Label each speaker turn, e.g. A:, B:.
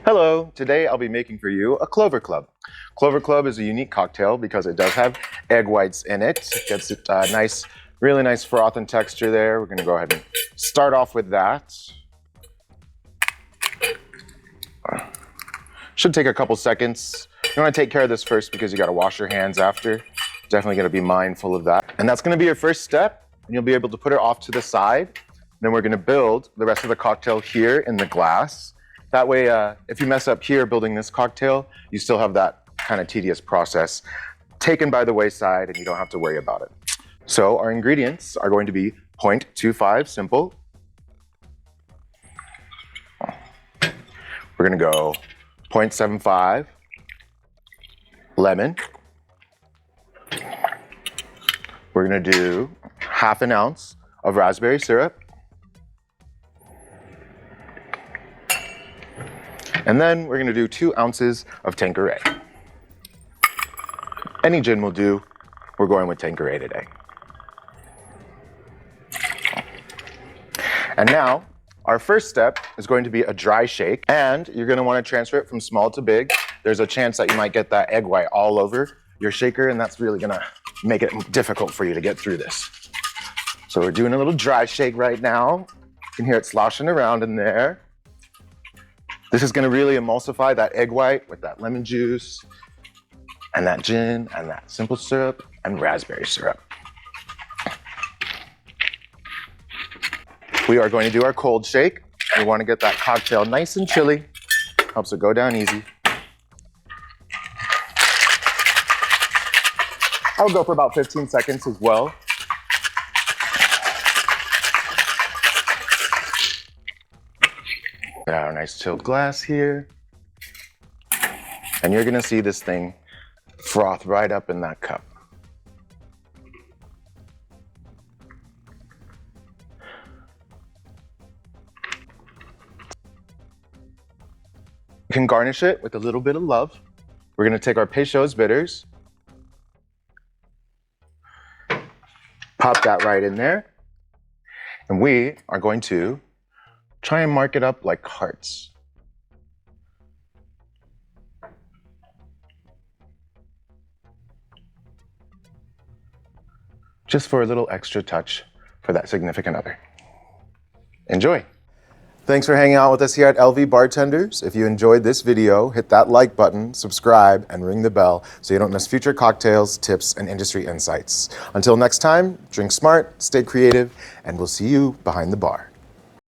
A: Hello, today I'll be making for you a Clover Club. Clover Club is a unique cocktail because it does have egg whites in it. It gets it really nice froth and texture there. We're gonna go ahead and start off with that. Should take a couple seconds. You wanna take care of this first because you gotta wash your hands after. Definitely gonna be mindful of that. And that's gonna be your first step, and you'll be able to put it off to the side. Then we're gonna build the rest of the cocktail here in the glass. That way, if you mess up here building this cocktail, you still have that kind of tedious process taken by the wayside and you don't have to worry about it. So our ingredients are going to be 0.25 simple. We're gonna go 0.75 lemon. We're gonna do ½ an ounce of raspberry syrup. And then we're gonna do 2 ounces of Tanqueray. Any gin will do. We're going with Tanqueray today. And now, our first step is going to be a dry shake, and you're gonna wanna transfer it from small to big. There's a chance that you might get that egg white all over your shaker, and that's really gonna make it difficult for you to get through this. So we're doing a little dry shake right now. You can hear it sloshing around in there. This is gonna really emulsify that egg white with that lemon juice and that gin and that simple syrup and raspberry syrup. We are going to do our cold shake. We wanna get that cocktail nice and chilly. Helps it go down easy. I'll go for about 15 seconds as well. Got our nice chilled glass here. And you're gonna see this thing froth right up in that cup. You can garnish it with a little bit of love. We're gonna take our Peychaud's bitters, pop that right in there, and we are going to try and mark it up like hearts. Just for a little extra touch for that significant other. Enjoy. Thanks for hanging out with us here at LV Bartenders. If you enjoyed this video, hit that like button, subscribe, and ring the bell so you don't miss future cocktails, tips, and industry insights. Until next time, drink smart, stay creative, and we'll see you behind the bar.